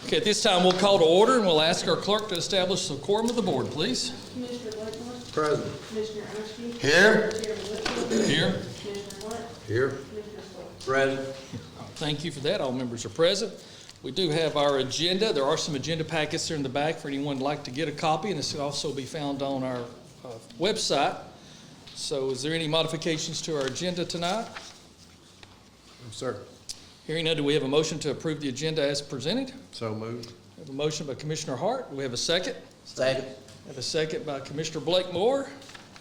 Okay, at this time, we'll call to order, and we'll ask our clerk to establish the quorum of the board, please. Commissioner Blakemore. Present. Commissioner Archie. Here. Chairman Whitfield. Here. Commissioner White. Here. Commissioner Stoll. Present. Thank you for that. All members are present. We do have our agenda. There are some agenda packets there in the back for anyone who'd like to get a copy, and this will also be found on our website. So is there any modifications to our agenda tonight? Yes, sir. Hearing none, do we have a motion to approve the agenda as presented? So moved. We have a motion by Commissioner Hart. Do we have a second? Second. We have a second by Commissioner Blakemore.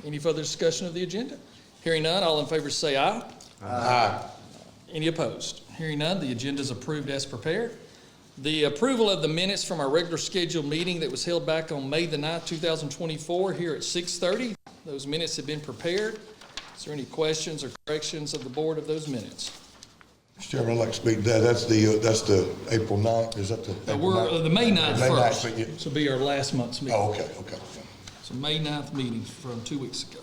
Any further discussion of the agenda? Hearing none, all in favor say aye. Aye. Any opposed? Hearing none, the agenda is approved as prepared. The approval of the minutes from our regular scheduled meeting that was held back on May the 9th, 2024 here at 6:30. Those minutes have been prepared. Is there any questions or corrections of the board of those minutes? Mr. Chairman, I'd like to speak to that. That's the April 9th, is that the? April 9th? The May 9th May 9th, first. but you- This will be our last month's meeting. Oh, okay. So May 9th meeting from 2 weeks ago.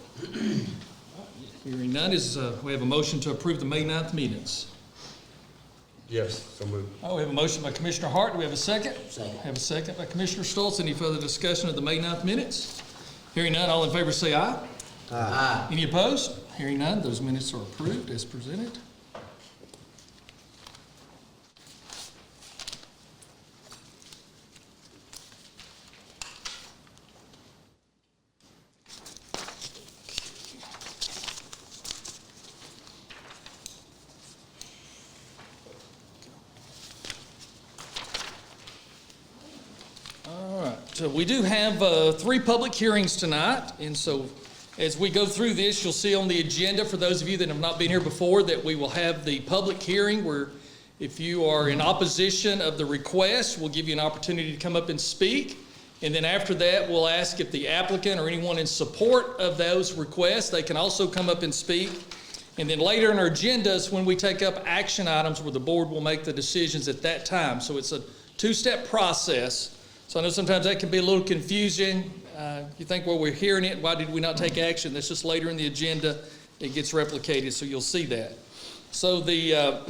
Hearing none, we have a motion to approve the May 9th minutes. Yes, so moved. We have a motion by Commissioner Hart. Do we have a second? Second. We have a second by Commissioner Stoltz. Any further discussion of the May 9th minutes? Hearing none, all in favor say aye. Aye. Any opposed? Hearing none, those minutes are approved as presented. So we do have 3 public hearings tonight, and so as we go through this, you'll see on the agenda, for those of you that have not been here before, that we will have the public hearing where if you are in opposition of the request, we'll give you an opportunity to come up and speak. And then after that, we'll ask if the applicant or anyone in support of those requests, they can also come up and speak. And then later in our agendas, when we take up action items where the board will make the decisions at that time. So it's a 2-step process. So I know sometimes that can be a little confusing. You think, well, we're hearing it, why did we not take action? That's just later in the agenda. It gets replicated, so you'll see that. So the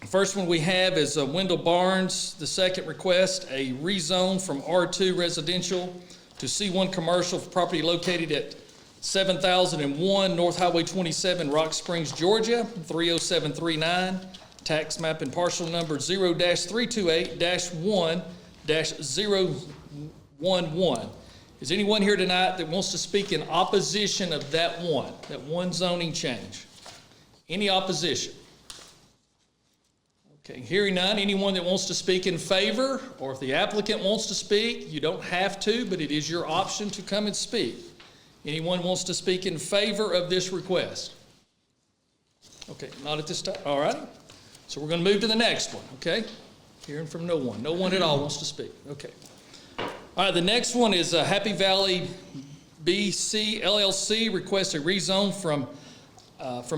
first one we have is Wendell Barnes, the second request, a rezone from R2 residential to C1 commercial for property located at 7001 North Highway 27, Rock Springs, Georgia, 30739, tax map and parcel number 0-328-1-011. Is anyone here tonight that wants to speak in opposition of that one zoning change? Any opposition? Okay, hearing none. Anyone that wants to speak in favor, or if the applicant wants to speak, you don't have to, but it is your option to come and speak. Anyone wants to speak in favor of this request? Okay, not at this time. All right. So we're going to move to the next one, okay? Hearing from no one. No one at all wants to speak. Okay. All right, the next one is Happy Valley BC LLC requests a rezone from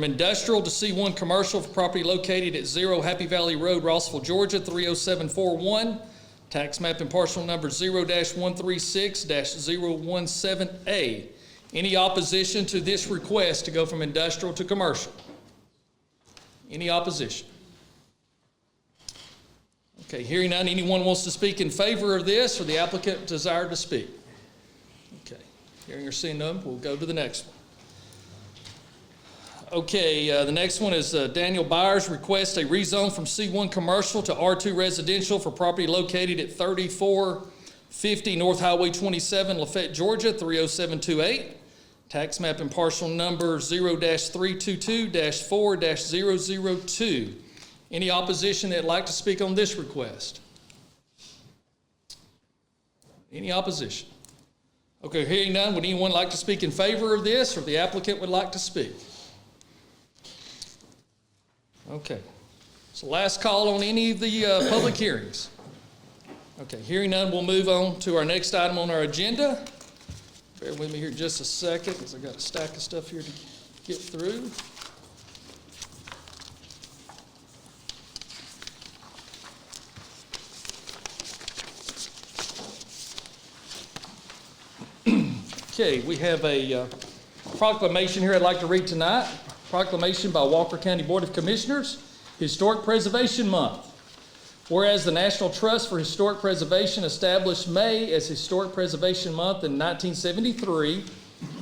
industrial to C1 commercial for property located at 0 Happy Valley Road, Rossville, Georgia, 30741. Tax map and parcel number 0-136-017A. Any opposition to this request to go from industrial to commercial? Any opposition? Okay, hearing none, anyone wants to speak in favor of this, or the applicant desired to speak? Okay, hearing or seeing none, we'll go to the next one. Okay, the next one is Daniel Byers requests a rezone from C1 commercial to R2 residential for property located at 3450 North Highway 27, Lafayette, Georgia, 30728. Tax map and parcel number 0-322-4-002. Any opposition that'd like to speak on this request? Any opposition? Okay, hearing none, would anyone like to speak in favor of this, or the applicant would like to speak? Okay, so last call on any of the public hearings. Okay, hearing none, we'll move on to our next item on our agenda. Bear with me here just a second, because I've got a stack of stuff here to get through. Okay, we have a proclamation here I'd like to read tonight. Proclamation by Walker County Board of Commissioners, Historic Preservation Month. Whereas the National Trust for Historic Preservation established May as Historic Preservation Month in 1973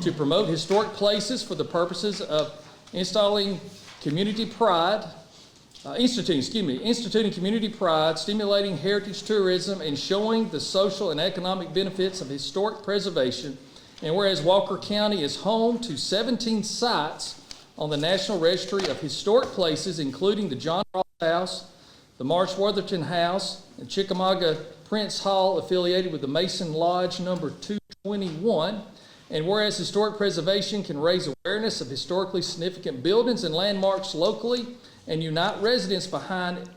to promote historic places for the purposes of instituting community pride, stimulating heritage tourism, and showing the social and economic benefits of historic preservation. And whereas Walker County is home to 17 sites on the National Registry of Historic Places, including the John Ross House, the Marsh Worthington House, and Chickamauga Prince Hall, affiliated with the Mason Lodge number 221. And whereas historic preservation can raise awareness of historically significant buildings and landmarks locally and unite residents behind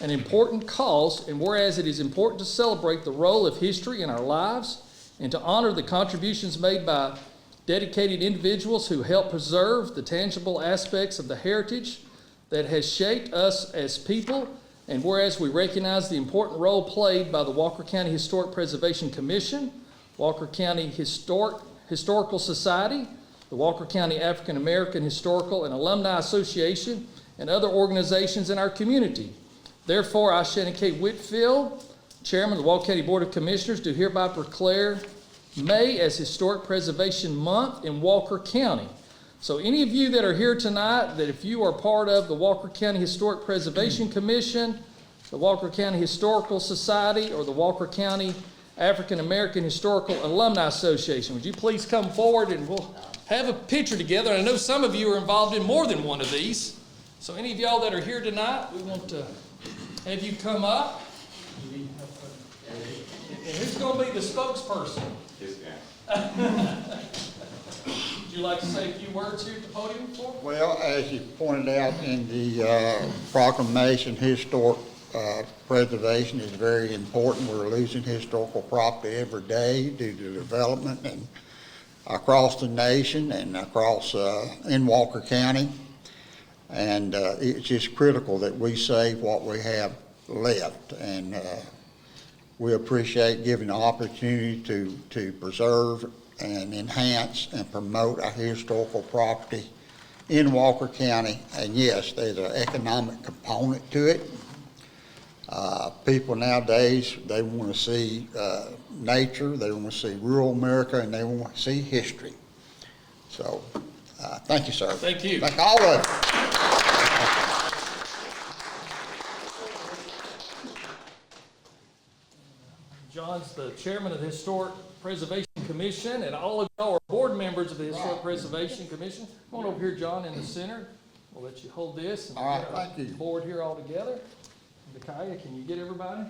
an important cause, and whereas it is important to celebrate the role of history in our lives and to honor the contributions made by dedicated individuals who help preserve the tangible aspects of the heritage that has shaped us as people, and whereas we recognize the important role played by the Walker County Historic Preservation Commission, Walker County Historical Society, the Walker County African American Historical and Alumni Association, and other organizations in our community. Therefore, I, Shannon K. Whitfield, Chairman of the Walker County Board of Commissioners, do hereby declare May as Historic Preservation Month in Walker County. So any of you that are here tonight, that if you are part of the Walker County Historic Preservation Commission, the Walker County Historical Society, or the Walker County African American Historical Alumni Association, would you please come forward and we'll have a picture together. I know some of you are involved in more than one of these. So any of y'all that are here tonight, we want to have you come up. And who's going to be the spokesperson? This guy. Would you like to say a few words here at the podium for? Well, as you pointed out in the proclamation, historic preservation is very important. We're losing historical property every day due to development and across the nation and across in Walker County. And it's just critical that we save what we have left. And we appreciate giving the opportunity to preserve and enhance and promote our historical property in Walker County. And yes, there's an economic component to it. People nowadays, they want to see nature, they want to see rural America, and they want to see history. So, thank you, sir. Thank you. Thank all of you. John's the chairman of the Historic Preservation Commission, and all of y'all are board members of the Historic Preservation Commission. Come on over here, John, in the center. We'll let you hold this. And All right, get our thank you. board here all together. Micaiah, can you get everybody?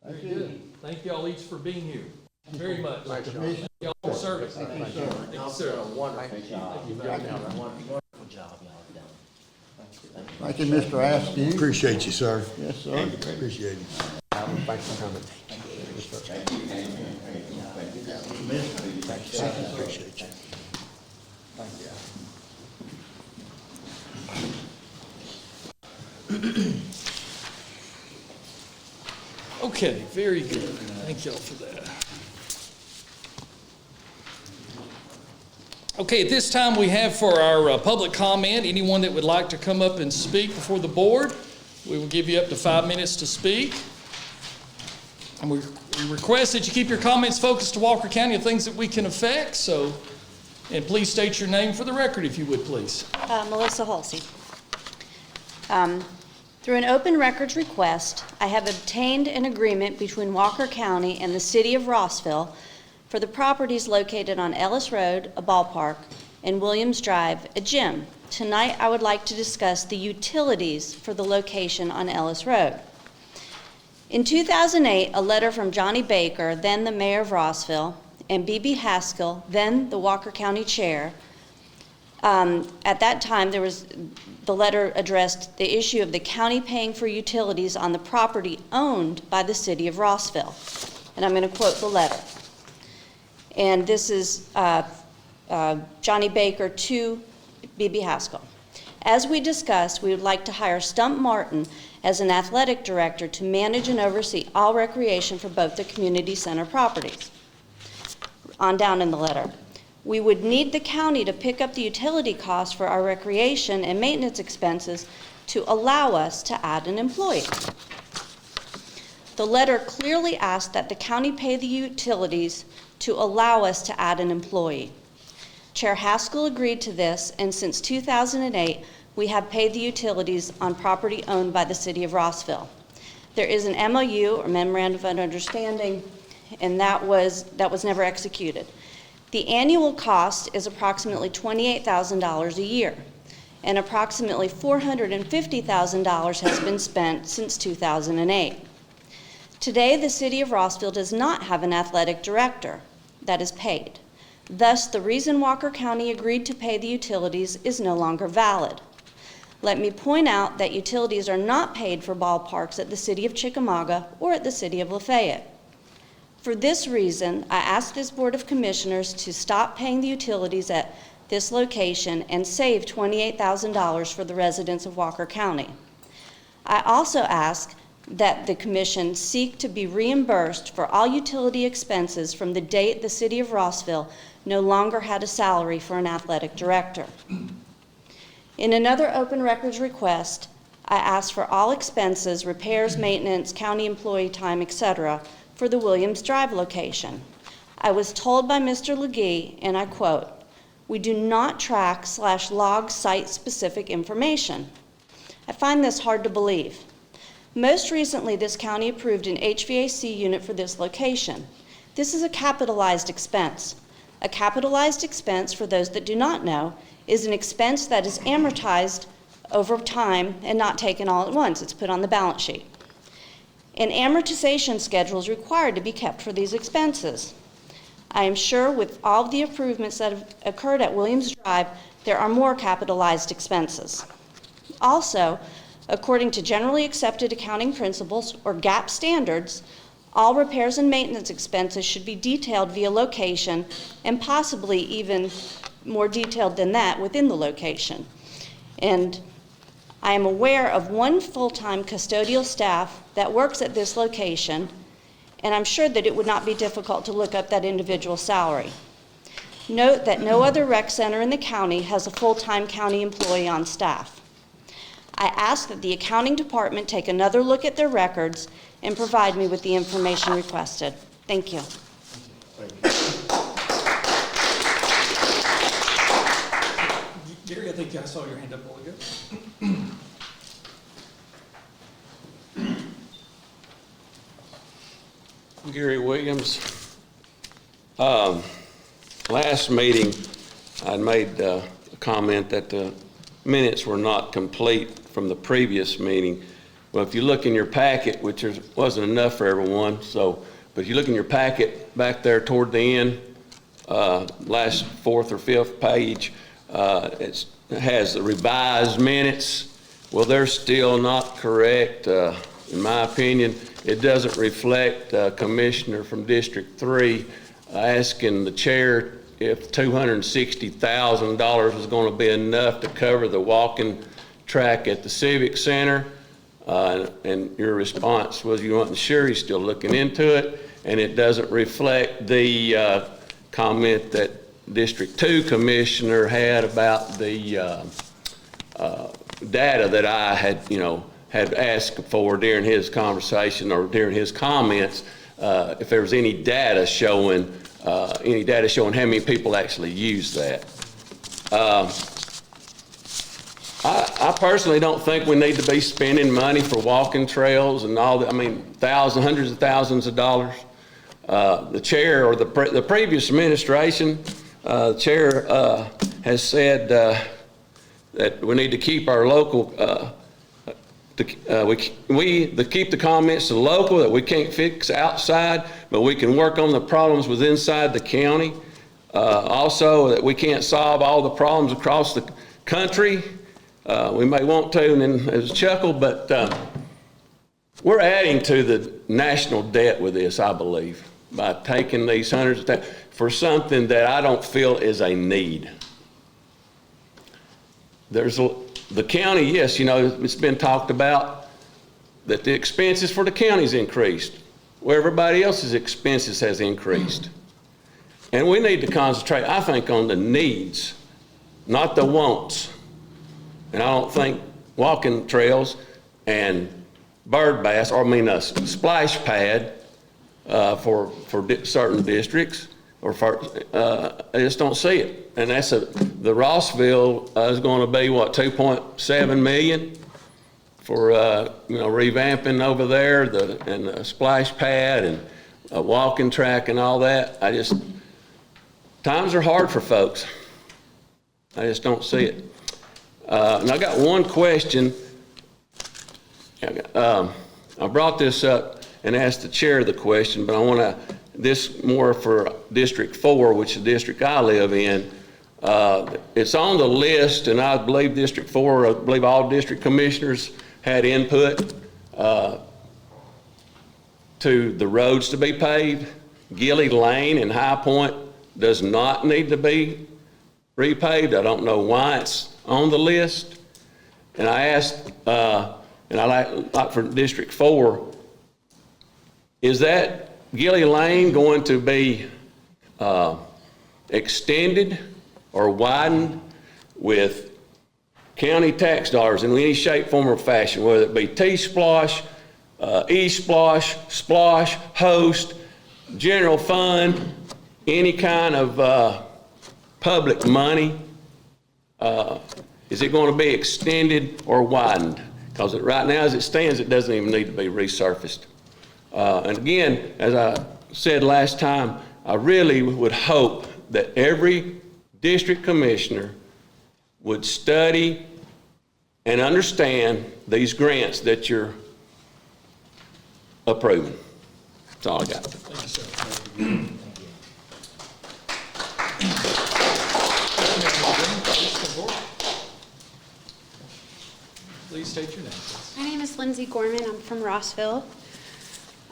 Very good. Thank you all each for being here. Very much. Thank you all for service. Thank you, sir. Thank you, sir. Wonderful job. Thank you very much. Wonderful job y'all have done. Thank you, Mr. Askew. Appreciate you, sir. Yes, sir. Appreciate you. Thanks for coming. Appreciate you. Okay, very good. Thank y'all for that. Okay, at this time we have for our public comment, anyone that would like to come up and speak before the board, we will give you up to 5 minutes to speak. And we request that you keep your comments focused to Walker County and things that we can affect. So, and please state your name for the record, if you would, please. Melissa Halsey. Through an open records request, I have obtained an agreement between Walker County and the City of Rossville for the properties located on Ellis Road, a ballpark, and Williams Drive, a gym. Tonight, I would like to discuss the utilities for the location on Ellis Road. In 2008, a letter from Johnny Baker, then the mayor of Rossville, and B.B. Haskell, then the Walker County chair. At that time, the letter addressed the issue of the county paying for utilities on the property owned by the City of Rossville. And I'm going to quote the letter. And this is Johnny Baker to B.B. Haskell. As we discussed, we would like to hire Stump Martin as an athletic director to manage and oversee all recreation for both the community center properties. On down in the letter. We would need the county to pick up the utility costs for our recreation and maintenance expenses to allow us to add an employee. The letter clearly asked that the county pay the utilities to allow us to add an employee. Chair Haskell agreed to this, and since 2008, we have paid the utilities on property owned by the city of Rossville. There is an MOU, or Memorandum of Understanding, and that was never executed. The annual cost is approximately $28,000 a year, and approximately $450,000 has been spent since 2008. Today, the city of Rossville does not have an athletic director that is paid. Thus, the reason Walker County agreed to pay the utilities is no longer valid. Let me point out that utilities are not paid for ballparks at the city of Chickamauga or at the city of Lafayette. For this reason, I ask this Board of Commissioners to stop paying the utilities at this location and save $28,000 for the residents of Walker County. I also ask that the Commission seek to be reimbursed for all utility expenses from the date the city of Rossville no longer had a salary for an athletic director. In another open records request, I asked for all expenses, repairs, maintenance, county employee time, etc., for the Williams Drive location. I was told by Mr. Legee, and I quote, "We do not track/log site-specific information." I find this hard to believe. Most recently, this county approved an HVAC unit for this location. This is a capitalized expense. A capitalized expense, for those that do not know, is an expense that is amortized over time and not taken all at once. It's put on the balance sheet. An amortization schedule is required to be kept for these expenses. I am sure with all of the improvements that have occurred at Williams Drive, there are more capitalized expenses. Also, according to generally accepted accounting principles, or GAAP standards, all repairs and maintenance expenses should be detailed via location, and possibly even more detailed than that within the location. And I am aware of one full-time custodial staff that works at this location, and I'm sure that it would not be difficult to look up that individual's salary. Note that no other rec center in the county has a full-time county employee on staff. I ask that the accounting department take another look at their records and provide me with the information requested. Thank you. Gary, I think I saw your hand up a while ago. Gary Williams. Last meeting, I made a comment that the minutes were not complete from the previous meeting. Well, if you look in your packet, which wasn't enough for everyone, but if you look in your packet back there toward the end, last fourth or fifth page, it has the revised minutes. Well, they're still not correct, in my opinion. It doesn't reflect a commissioner from District 3 asking the chair if $260,000 was going to be enough to cover the walking track at the Civic Center. And your response was you weren't sure. He's still looking into it. And it doesn't reflect the comment that District 2 Commissioner had about the data that I had asked for during his conversation or during his comments, if there was any data showing how many people actually use that. I personally don't think we need to be spending money for walking trails and all that. I mean, hundreds of thousands of dollars. The chair or the previous administration, the chair has said that we need to keep our local, keep the comments to the local, that we can't fix outside, but we can work on the problems with inside the county. Also, that we can't solve all the problems across the country. We may want to, and then there's a chuckle, but we're adding to the national debt with this, I believe, by taking these hundreds of thousands for something that I don't feel is a need. The county, yes, it's been talked about that the expenses for the county's increased, where everybody else's expenses has increased. And we need to concentrate, I think, on the needs, not the wants. And I don't think walking trails and bird baths, a splash pad for certain districts, or for, I just don't see it. And that's the Rossville is going to be, what, 2.7 million for, revamping over there, and the splash pad and a walking track and all that. Times are hard for folks. I just don't see it. And I got one question. I brought this up and asked the chair the question, but I want this more for District 4, which is the district I live in. It's on the list, and I believe District 4, I believe all district commissioners had input to the roads to be paved. Gilly Lane and High Point does not need to be repaved. I don't know why it's on the list. And I asked, and I like for District 4, is that Gilly Lane going to be extended or widened with county tax dollars in any shape, form, or fashion, whether it be T-Splosh, E-Splosh, Splosh, Host, General Fund, any kind of public money? Is it going to be extended or widened? Because right now, as it stands, it doesn't even need to be resurfaced. And again, as I said last time, I really would hope that every district commissioner would study and understand these grants that you're approving. That's all I got. Thank you, sir. Please state your name, please. My name is Lindsay Gorman. I'm from Rossville.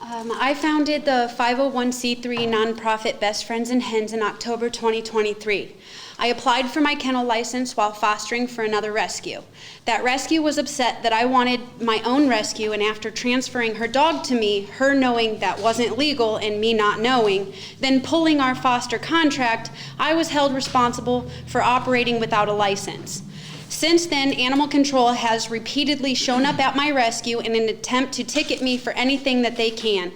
I founded the 501c3 nonprofit Best Friends and Hens in October 2023. I applied for my kennel license while fostering for another rescue. That rescue was upset that I wanted my own rescue, and after transferring her dog to me, her knowing that wasn't legal and me not knowing, then pulling our foster contract, I was held responsible for operating without a license. Since then, Animal Control has repeatedly shown up at my rescue in an attempt to ticket me for anything that they can.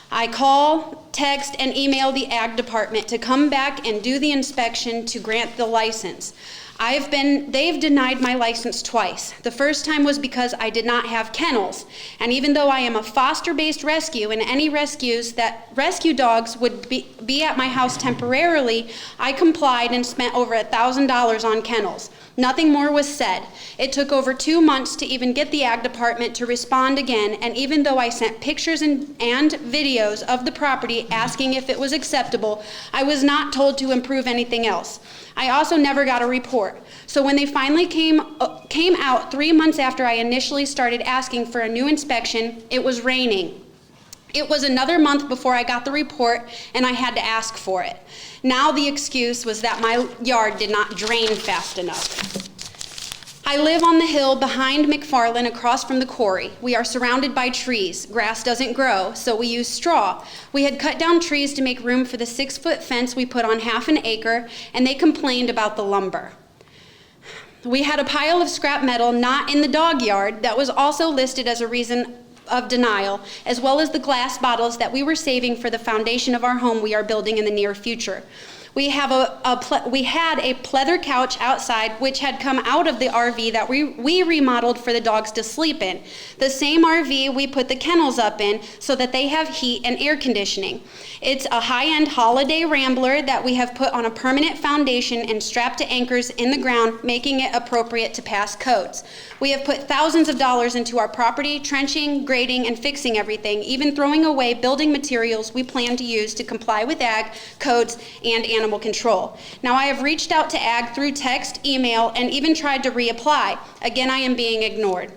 I call, text, and email the Ag Department to come back and do the inspection to grant the license. They've denied my license twice. The first time was because I did not have kennels. And even though I am a foster-based rescue, and any rescues that rescue dogs would be at my house temporarily, I complied and spent over $1,000 on kennels. Nothing more was said. It took over 2 months to even get the Ag Department to respond again, and even though I sent pictures and videos of the property asking if it was acceptable, I was not told to improve anything else. I also never got a report. So when they finally came out 3 months after I initially started asking for a new inspection, it was raining. It was another month before I got the report, and I had to ask for it. Now the excuse was that my yard did not drain fast enough. I live on the hill behind McFarland across from the quarry. We are surrounded by trees. Grass doesn't grow, so we use straw. We had cut down trees to make room for the 6-foot fence we put on half an acre, and they complained about the lumber. We had a pile of scrap metal not in the dog yard that was also listed as a reason of denial, as well as the glass bottles that we were saving for the foundation of our home we are building in the near future. We had a pleather couch outside, which had come out of the RV that we remodeled for the dogs to sleep in. The same RV we put the kennels up in so that they have heat and air conditioning. It's a high-end holiday rambler that we have put on a permanent foundation and strapped to anchors in the ground, making it appropriate to pass codes. We have put thousands of dollars into our property, trenching, grading, and fixing everything, even throwing away building materials we plan to use to comply with ag codes and animal control. Now, I have reached out to ag through text, email, and even tried to reapply. Again, I am being ignored.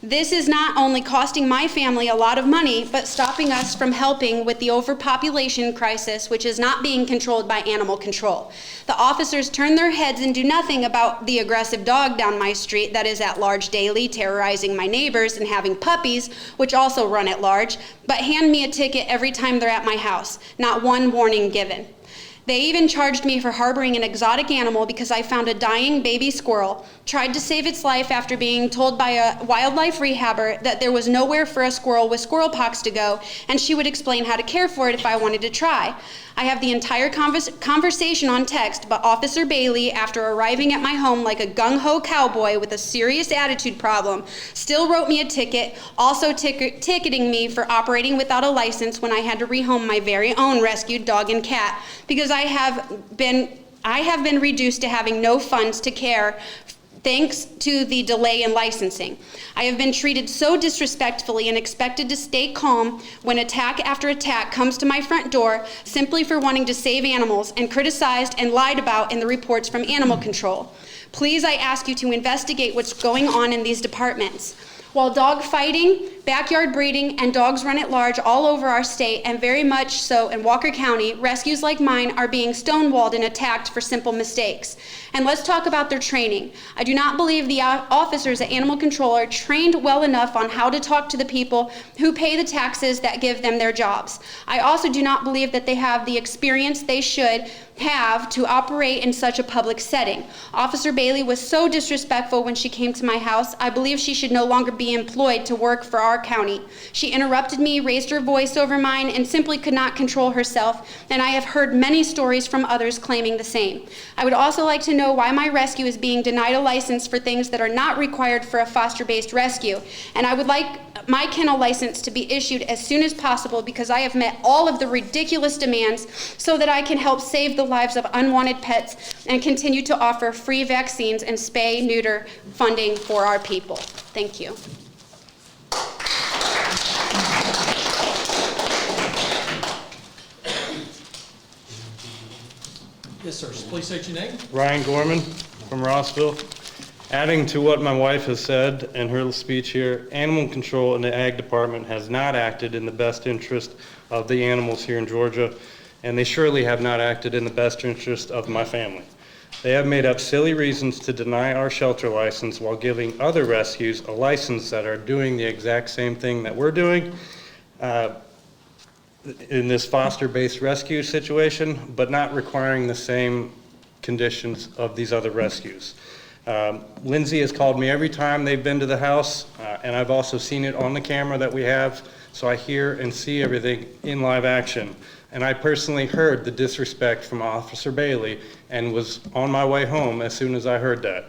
This is not only costing my family a lot of money, but stopping us from helping with the overpopulation crisis, which is not being controlled by animal control. The officers turn their heads and do nothing about the aggressive dog down my street that is at large daily, terrorizing my neighbors and having puppies, which also run at large, but hand me a ticket every time they're at my house. Not one warning given. They even charged me for harboring an exotic animal because I found a dying baby squirrel, tried to save its life after being told by a wildlife rehabber that there was nowhere for a squirrel with squirrel pox to go, and she would explain how to care for it if I wanted to try. I have the entire conversation on text, but Officer Bailey, after arriving at my home like a gung-ho cowboy with a serious attitude problem, still wrote me a ticket, also ticketing me for operating without a license when I had to rehome my very own rescued dog and cat, because I have been reduced to having no funds to care thanks to the delay in licensing. I have been treated so disrespectfully and expected to stay calm when attack after attack comes to my front door simply for wanting to save animals, and criticized and lied about in the reports from animal control. Please, I ask you to investigate what's going on in these departments. While dog fighting, backyard breeding, and dogs run at large all over our state, and very much so in Walker County, rescues like mine are being stonewalled and attacked for simple mistakes. And let's talk about their training. I do not believe the officers at Animal Control are trained well enough on how to talk to the people who pay the taxes that give them their jobs. I also do not believe that they have the experience they should have to operate in such a public setting. Officer Bailey was so disrespectful when she came to my house. I believe she should no longer be employed to work for our county. She interrupted me, raised her voice over mine, and simply could not control herself, and I have heard many stories from others claiming the same. I would also like to know why my rescue is being denied a license for things that are not required for a foster-based rescue, and I would like my kennel license to be issued as soon as possible, because I have met all of the ridiculous demands so that I can help save the lives of unwanted pets and continue to offer free vaccines and spay-neuter funding for our people. Thank you. Yes, sir. Please state your name. Ryan Gorman from Rossville. Adding to what my wife has said in her speech here, Animal Control and the Ag Department has not acted in the best interest of the animals here in Georgia, and they surely have not acted in the best interest of my family. They have made up silly reasons to deny our shelter license while giving other rescues a license that are doing the exact same thing that we're doing in this foster-based rescue situation, but not requiring the same conditions of these other rescues. Lindsay has called me every time they've been to the house, and I've also seen it on the camera that we have, so I hear and see everything in live action. And I personally heard the disrespect from Officer Bailey and was on my way home as soon as I heard that,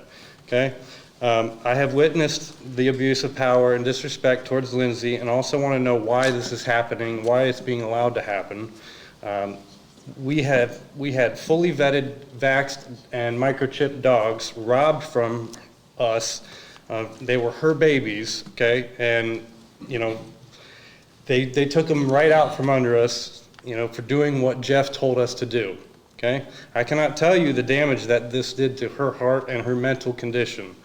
okay? I have witnessed the abuse of power and disrespect towards Lindsay, and also want to know why this is happening, why it's being allowed to happen. We had fully vetted, vaxxed, and microchipped dogs robbed from us. They were her babies, okay? And, you know, they took them right out from under us, you know, for doing what Jeff told us to do, okay? I cannot tell you the damage that this did to her heart and her mental condition.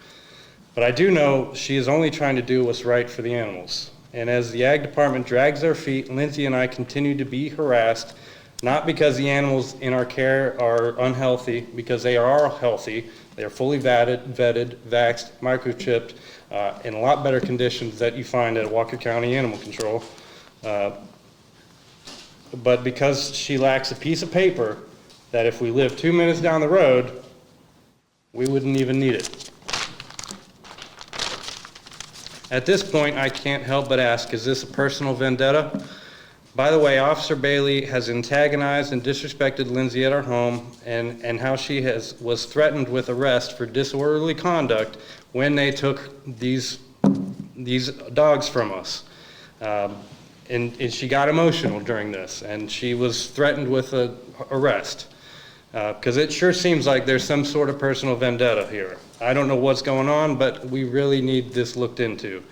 But I do know she is only trying to do what's right for the animals. And as the Ag Department drags their feet, Lindsay and I continue to be harassed, not because the animals in our care are unhealthy, because they are healthy. They are fully vetted, vaxxed, microchipped, in a lot better conditions that you find at Walker County Animal Control. But because she lacks a piece of paper that if we lived 2 minutes down the road, we wouldn't even need it. At this point, I can't help but ask, is this a personal vendetta? By the way, Officer Bailey has antagonized and disrespected Lindsay at our home, and how she was threatened with arrest for disorderly conduct when they took these dogs from us. And she got emotional during this, and she was threatened with an arrest. Because it sure seems like there's some sort of personal vendetta here. I don't know what's going on, but we really need this looked into.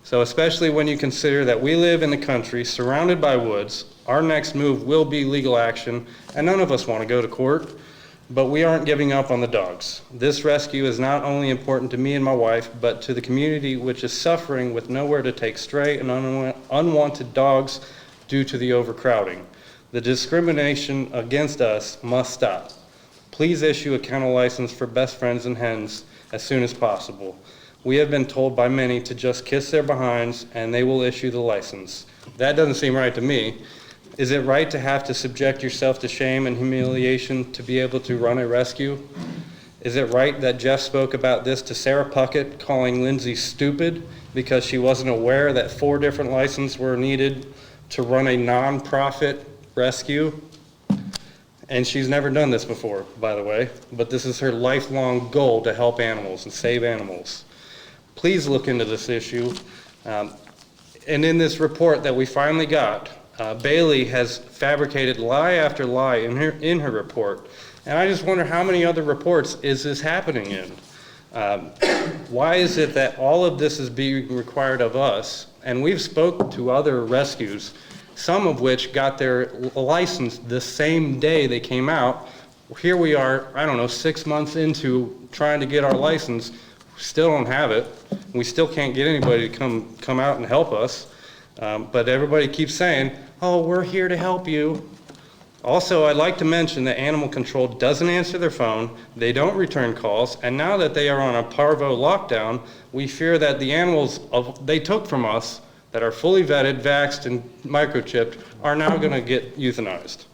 So especially when you consider that we live in the country surrounded by woods, our next move will be legal action, and none of us want to go to court, but we aren't giving up on the dogs. This rescue is not only important to me and my wife, but to the community, which is suffering with nowhere to take stray and unwanted dogs due to the overcrowding. The discrimination against us must stop. Please issue a kennel license for Best Friends and Hens as soon as possible. We have been told by many to just kiss their behinds and they will issue the license. That doesn't seem right to me. Is it right to have to subject yourself to shame and humiliation to be able to run a rescue? Is it right that Jeff spoke about this to Sarah Puckett, calling Lindsay stupid because she wasn't aware that 4 different licenses were needed to run a nonprofit rescue? And she's never done this before, by the way, but this is her lifelong goal to help animals and save animals. Please look into this issue. And in this report that we finally got, Bailey has fabricated lie after lie in her report. And I just wonder how many other reports is this happening in? Why is it that all of this is being required of us? And we've spoke to other rescues, some of which got their license the same day they came out. Here we are, I don't know, 6 months into trying to get our license, still don't have it. We still can't get anybody to come out and help us. But everybody keeps saying, oh, we're here to help you. Also, I'd like to mention that animal control doesn't answer their phone, they don't return calls, and now that they are on a parvo lockdown, we fear that the animals they took from us that are fully vetted, vaxxed, and microchipped are now going to get euthanized,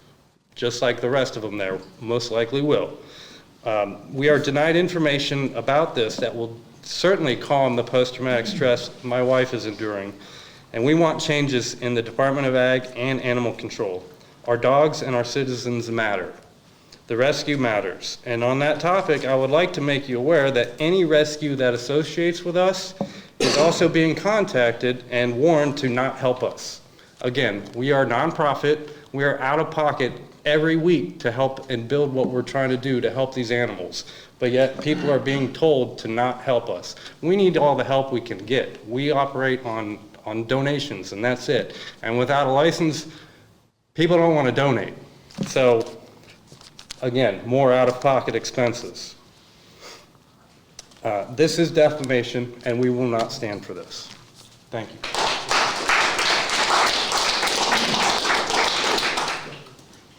just like the rest of them there most likely will. We are denied information about this that will certainly calm the post-traumatic stress my wife is enduring, and we want changes in the Department of Ag and Animal Control. Our dogs and our citizens matter. The rescue matters. And on that topic, I would like to make you aware that any rescue that associates with us is also being contacted and warned to not help us. Again, we are nonprofit. We are out of pocket every week to help and build what we're trying to do to help these animals. But yet people are being told to not help us. We need all the help we can get. We operate on donations, and that's it. And without a license, people don't want to donate. So, again, more out-of-pocket expenses. This is defamation, and we will not stand for this. Thank you.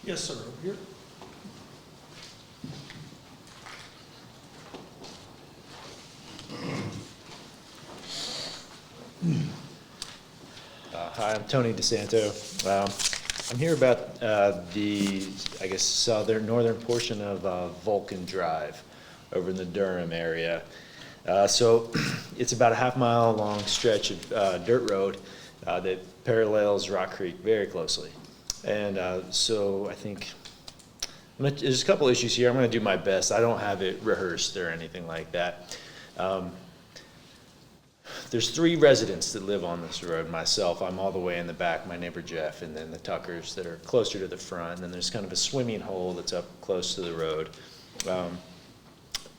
Yes, sir, over here. Hi, I'm Tony DeSanto. I'm here about I guess, northern portion of Vulcan Drive over in the Durham area. So it's about a half-mile long stretch of dirt road that parallels Rock Creek very closely. And so I think there's a couple issues here. I'm going to do my best. I don't have it rehearsed or anything like that. There's 3 residents that live on this road. Myself, I'm all the way in the back, my neighbor Jeff, and then the Tuckers that are closer to the front. And then there's kind of a swimming hole that's up close to the road.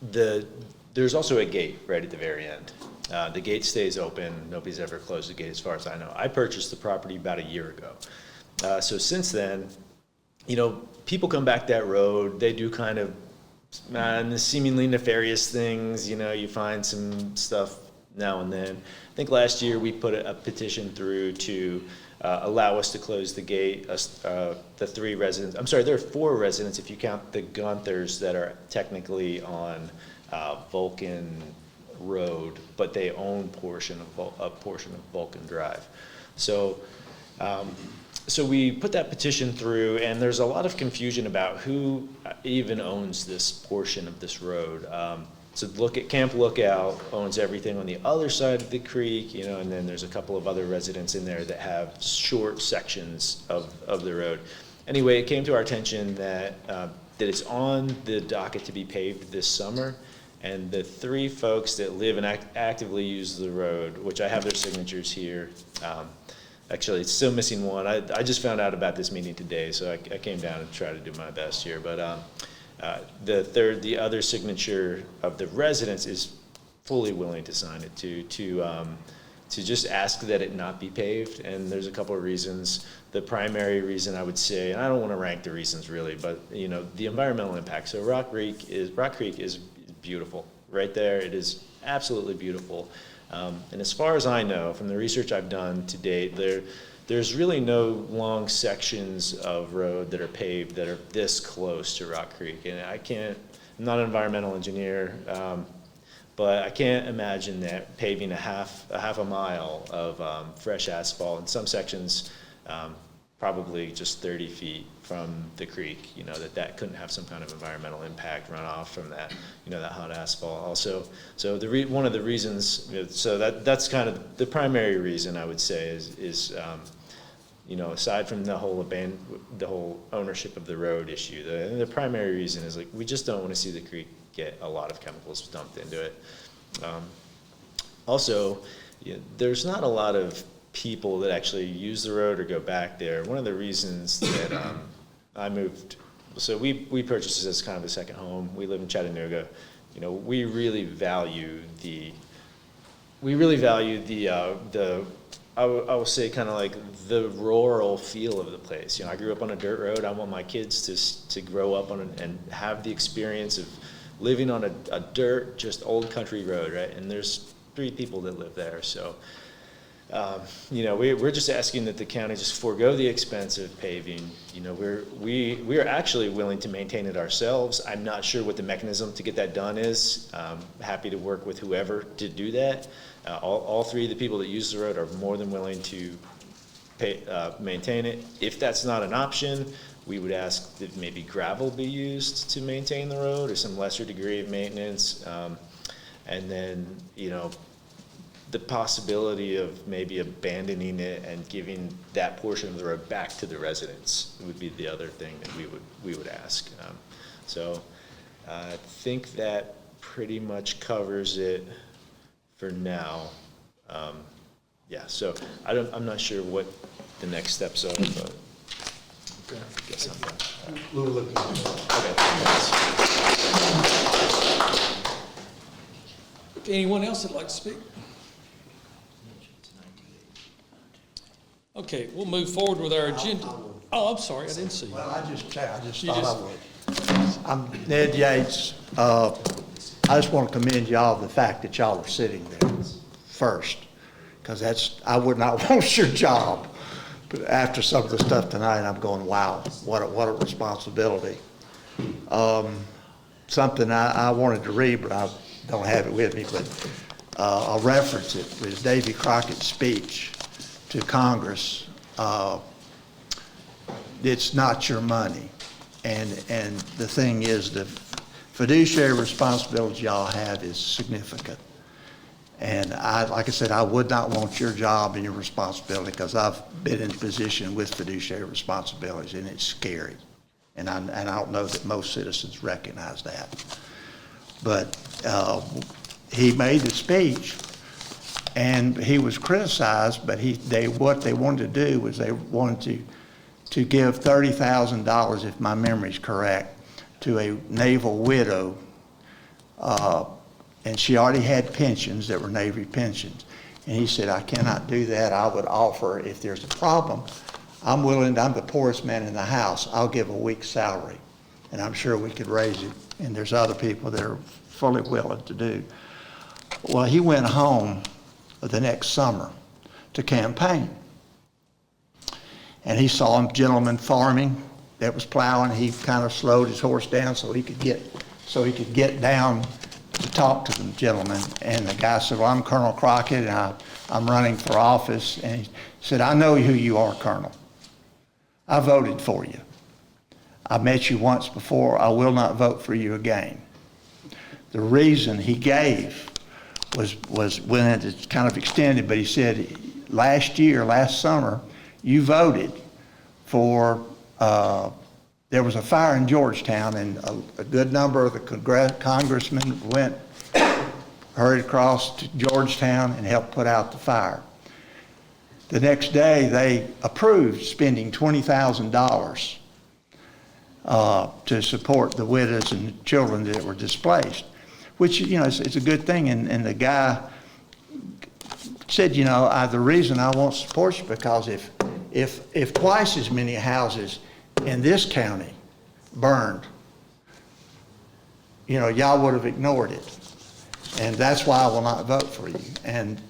There's also a gate right at the very end. The gate stays open. Nobody's ever closed the gate as far as I know. I purchased the property about a year ago. So since then, people come back that road. They do kind of seemingly nefarious things. You find some stuff now and then. I think last year we put a petition through to allow us to close the gate. The 3 residents, I'm sorry, there are 4 residents if you count the Gunthers that are technically on Vulcan Road, but they own a portion of Vulcan Drive. So we put that petition through, and there's a lot of confusion about who even owns this portion of this road. So Camp Lookout owns everything on the other side of the creek, and then there's a couple of other residents in there that have short sections of the road. Anyway, it came to our attention that it's on the docket to be paved this summer, and the 3 folks that live and actively use the road, which I have their signatures here. Actually, it's still missing one. I just found out about this meeting today, so I came down and tried to do my best here. But the other signature of the residents is fully willing to sign it to just ask that it not be paved. And there's a couple of reasons. The primary reason I would say, and I don't want to rank the reasons really, but the environmental impact. So Rock Creek is beautiful right there. It is absolutely beautiful. And as far as I know, from the research I've done to date, there's really no long sections of road that are paved that are this close to Rock Creek. And I'm not an environmental engineer, but I can't imagine that paving a half a mile of fresh asphalt in some sections, probably just 30 feet from the creek, that couldn't have some kind of environmental impact runoff from that, that hot asphalt also. So one of the reasons, so that's kind of the primary reason I would say is aside from the whole ownership of the road issue, the primary reason is like, we just don't want to see the creek get a lot of chemicals dumped into it. Also, there's not a lot of people that actually use the road or go back there. One of the reasons that I moved, so we purchased this as kind of a second home. We live in Chattanooga. We really value the I will say kind of like the rural feel of the place. I grew up on a dirt road. I want my kids to grow up and have the experience of living on a dirt, just old country road, right? And there's 3 people that live there, so. We're just asking that the county just forego the expense of paving. We are actually willing to maintain it ourselves. I'm not sure what the mechanism to get that done is. Happy to work with whoever to do that. All 3 of the people that use the road are more than willing to maintain it. If that's not an option, we would ask that maybe gravel be used to maintain the road or some lesser degree of maintenance. And then, the possibility of maybe abandoning it and giving that portion of the road back to the residents would be the other thing that we would ask. So I think that pretty much covers it for now. So I'm not sure what the next steps are, but I guess I'm done. We'll look at it. Okay, thanks. Anyone else that'd like to speak? Okay, we'll move forward with our agenda. Oh, I'm sorry, I didn't see you. Well, I just You thought just- I would. I'm Ned Yates. I just want to commend y'all the fact that y'all are sitting there first, because I would not want your job. But after some of the stuff tonight, I'm going, wow, what a responsibility. Something I wanted to read, but I don't have it with me, but I'll reference it. It was Davy Crockett's speech to Congress. It's not your money. And the thing is, the fiduciary responsibility y'all have is significant. And like I said, I would not want your job and your responsibility, because I've been in a position with fiduciary responsibilities, and it's scary. And I don't know that most citizens recognize that. But he made the speech, and he was criticized, but what they wanted to do was they wanted to give $30,000, if my memory's correct, to a naval widow, and she already had pensions that were Navy pensions. And he said, I cannot do that. I would offer, if there's a problem, I'm the poorest man in the house. I'll give a week's salary, and I'm sure we could raise it. And there's other people that are fully willing to do. Well, he went home the next summer to campaign. And he saw a gentleman farming that was plowing. He kind of slowed his horse down so he could get down to talk to the gentleman. And the guy said, well, I'm Colonel Crockett, and I'm running for office. And he said, I know who you are, Colonel. I voted for you. I met you once before. I will not vote for you again. The reason he gave was when it's kind of extended, but he said, last summer, you voted for, there was a fire in Georgetown, and a good number of the congressmen hurried across to Georgetown and helped put out the fire. The next day, they approved spending $20,000 to support the widows and children that were displaced, which, it's a good thing. And the guy said, the reason I won't support you, because if twice as many houses in this county burned, y'all would have ignored it. And that's why I will not vote for you. And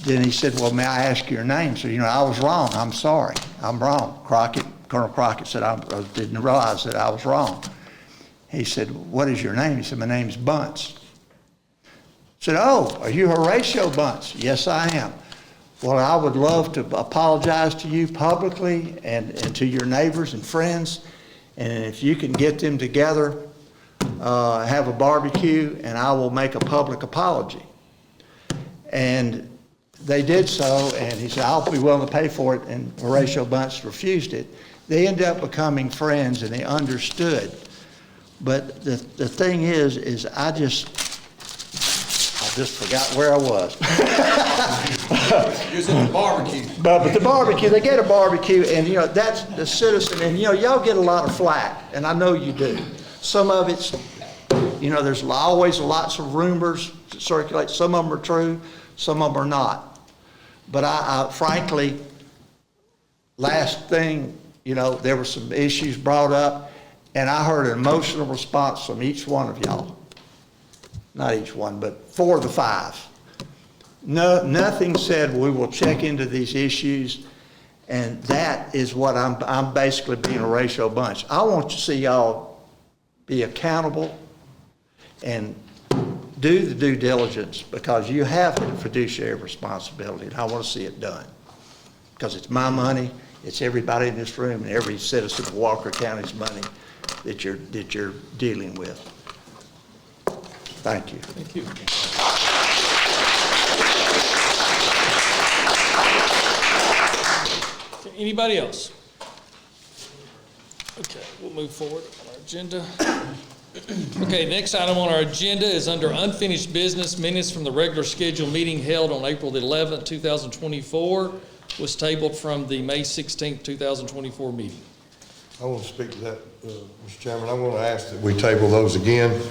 then he said, well, may I ask your name? So, I was wrong. I'm sorry. I'm wrong. Colonel Crockett said, I didn't realize that I was wrong. He said, what is your name? He said, my name's Bunce. I said, oh, are you Horatio Bunce? Yes, I am. Well, I would love to apologize to you publicly and to your neighbors and friends. And if you can get them together, have a barbecue, and I will make a public apology. And they did so, and he said, I'll be willing to pay for it, and Horatio Bunce refused it. They ended up becoming friends, and they understood. But the thing is I just forgot where I was. You said the barbecue. But the barbecue, they get a barbecue, and that's the citizen, and y'all get a lot of flack, and I know you do. Some of it's, there's always lots of rumors that circulate. Some of them are true, some of them are not. But I frankly, last thing, there were some issues brought up, and I heard an emotional response from each one of y'all. Not each one, but 4 of the 5. No, nothing said we will check into these issues, and that is what I'm basically being a Horatio Bunch. I want to see y'all be accountable and do the due diligence, because you have a fiduciary responsibility, and I want to see it done. Because it's my money, it's everybody in this room, and every citizen of Walker County's money that you're dealing with. Thank you. Thank you. Anybody else? Okay, we'll move forward on our agenda. Okay, next item on our agenda is under unfinished business. Minutes from the regular scheduled meeting held on April the 11th, 2024 was tabled from the May 16th, 2024 meeting. I want to speak to that, Mr. Chairman. I want to ask that we table those again.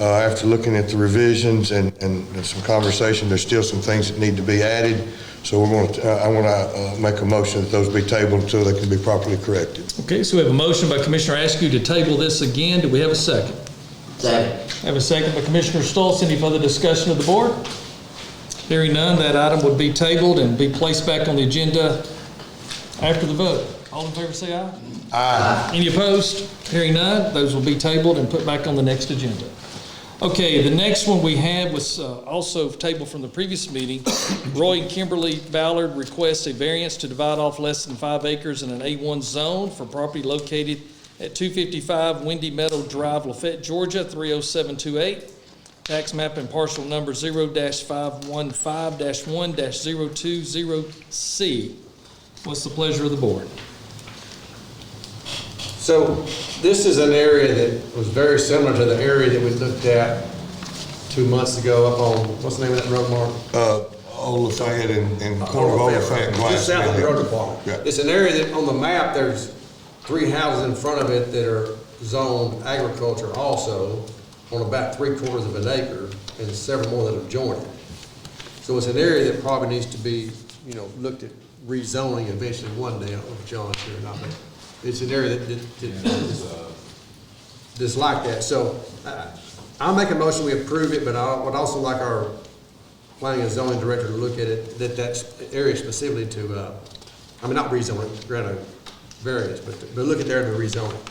After looking at the revisions and some conversation, there's still some things that need to be added. So I want to make a motion that those be tabled until they can be properly corrected. Okay, so we have a motion by Commissioner Askew to table this again. Do we have a second? Second. I have a second by Commissioner Stoltz. Any further discussion of the board? Hearing none, that item would be tabled and be placed back on the agenda after the vote. All in favor say aye. Aye. Any opposed? Hearing none, those will be tabled and put back on the next agenda. Okay, the next one we had was also tabled from the previous meeting. Roy and Kimberly Ballard request a variance to divide off less than 5 acres in an A1 zone for property located at 255 Windy Meadow Drive, Lafayette, Georgia, 30728. Tax map and parcel number 0-515-1-020C. What's the pleasure of the board? So this is an area that was very similar to the area that we looked at 2 months ago up on, what's the name of that road, Mark? Old Lafayette and corner of Old Lafayette and Glass. Just south of the road department. Yeah. It's an area that on the map, there's 3 houses in front of it that are zoned agriculture also on about 3/4 of an acre and several more that have joined it. So it's an area that probably needs to be, looked at rezoning eventually one day. I don't know if John's here or not, but it's an area that's like that. So I'll make a motion we approve it, but I would also like our planning and zoning director to look at it, that area specifically to, not rezone it, grant a variance, but look at there to rezone it.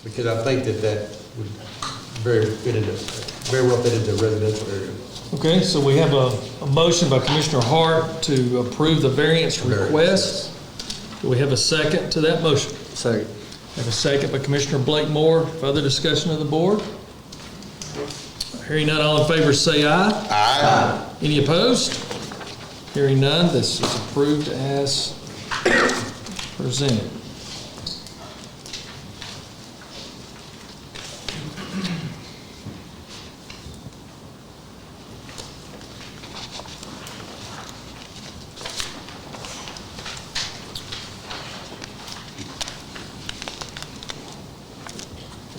Because I think that would very well fit into a residential area. Okay, so we have a motion by Commissioner Hart to approve the variance request. Do we have a second to that motion? Second. We have a second by Commissioner Blake Moore. Further discussion of the board? Hearing none, all in favor say aye. Aye. Any opposed? Hearing none, this is approved as presented.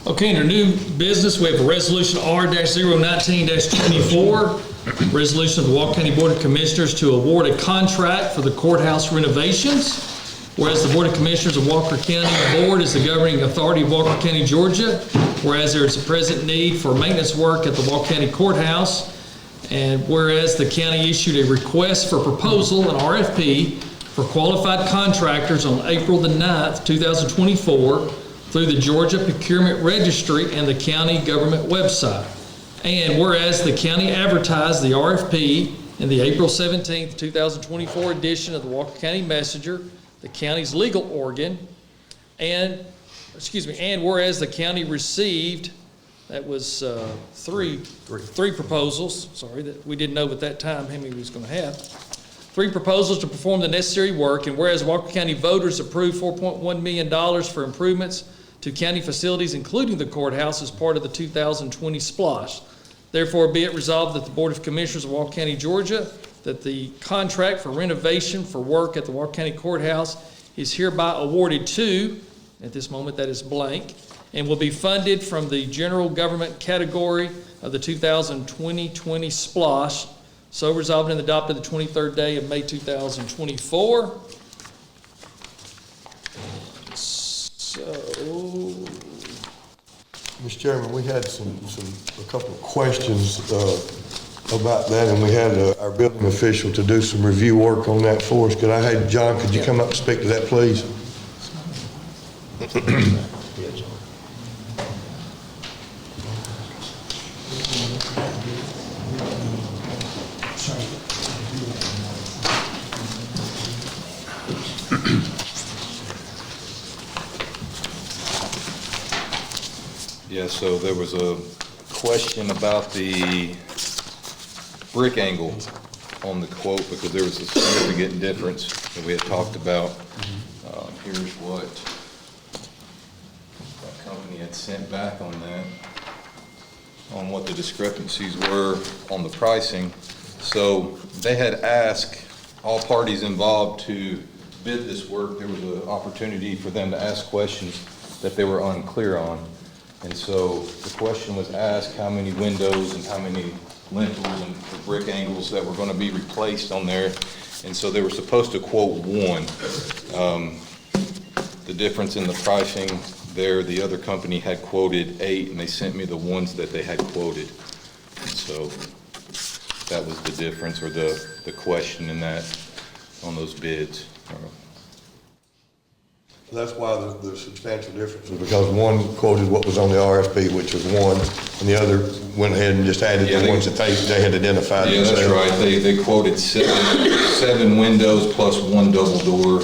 Okay, under new business, we have a resolution R-019-24, resolution of the Walker County Board of Commissioners to award a contract for the courthouse renovations. Whereas the Board of Commissioners of Walker County Board is the governing authority of Walker County, Georgia, whereas there is a present need for maintenance work at the Walker County Courthouse, and whereas the county issued a request for proposal, an RFP, for qualified contractors on April the 9th, 2024, through the Georgia Procurement Registry and the county government website. And whereas the county advertised the RFP In the April 17th, 2024 edition of the Walker County Messenger, the county's legal organ, and whereas the county received, that was three proposals, sorry, that we didn't know at that time how many we was going to have. 3 proposals to perform the necessary work, and whereas Walker County voters approved $4.1 million for improvements to county facilities, including the courthouse, as part of the 2020 SPLOSH. Therefore, be it resolved that the Board of Commissioners of Walker County, Georgia, that the contract for renovation for work at the Walker County Courthouse is hereby awarded to, at this moment that is blank, and will be funded from the general government category of the 2020 SPLOSH. So resolved and adopted the 23rd day of May 2024. So, Mr. Chairman, we had a couple of questions about that, and we had our building official to do some review work on that for us. John, could you come up and speak to that, please? Yeah, so there was a question about the brick angle on the quote, because there was a significant difference that we had talked about. Here's what that company had sent back on that, on what the discrepancies were on the pricing. So they had asked all parties involved to bid this work. There was an opportunity for them to ask questions that they were unclear on. And so the question was asked how many windows and how many lintels and brick angles that were going to be replaced on there. And so they were supposed to quote 1. The difference in the pricing there, the other company had quoted 8, and they sent me the ones that they had quoted. And so that was the difference, or the question in that, on those bids. That's why the substantial difference is because one quoted what was on the RFP, which was 1, and the other went ahead and just added the ones that they had identified. Yeah, that's right. They quoted 7 windows plus 1 double door.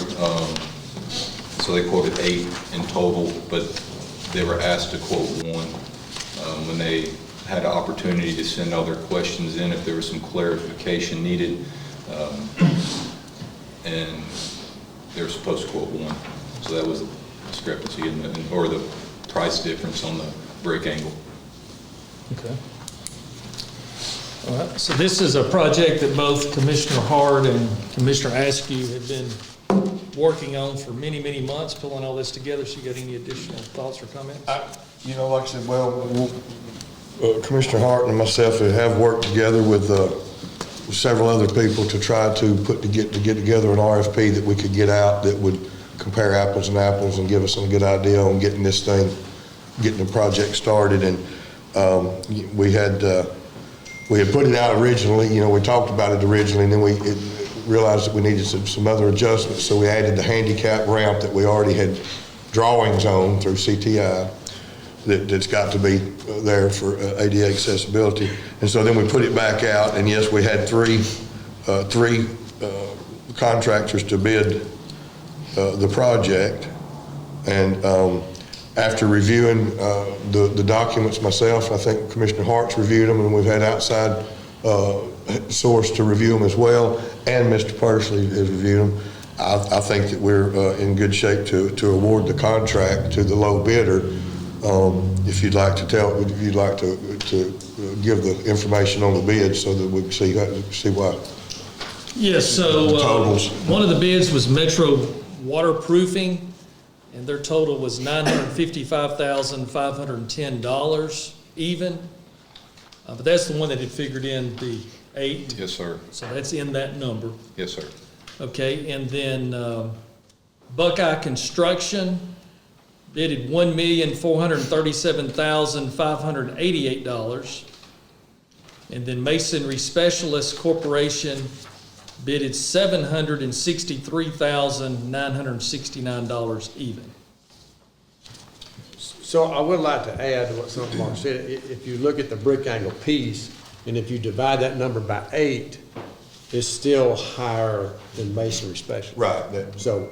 So they quoted 8 in total, but they were asked to quote 1 when they had an opportunity to send all their questions in if there was some clarification needed. And they were supposed to quote 1. So that was the discrepancy or the price difference on the brick angle. okay. All right, so this is a project that both Commissioner Hart and Commissioner Askew have been working on for many, many months, pulling all this together. So you got any additional thoughts or comments? Like I said, Commissioner Hart and myself have worked together with several other people to try to get together an RFP that we could get out that would compare apples and apples and give us some good idea on getting the project started. And we had put it out originally, we talked about it originally, and then we realized that we needed some other adjustments, so we added the handicap ramp that we already had drawings on through CTI that's got to be there for ADA accessibility. And so then we put it back out, and yes, we had three contractors to bid the project. And after reviewing the documents myself, I think Commissioner Hart's reviewed them, and we've had outside source to review them as well, and Mr. Persley has reviewed them. I think that we're in good shape to award the contract to the low bidder. If you'd like to give the information on the bid so that we can see why. Yes, so totals. One of the bids was Metro Waterproofing, and their total was $955,510 even. But that's the one that had figured in the 8. Yes, sir. So that's in that number. Yes, sir. Okay, and then Buckeye Construction bidded $1,437,588. And then Masonry Specialist Corporation bidded $763,969 even. So I would like to add to what something Mark said. If you look at the brick angle piece, and if you divide that number by 8, is still higher than masonry specialist. Right, that- So,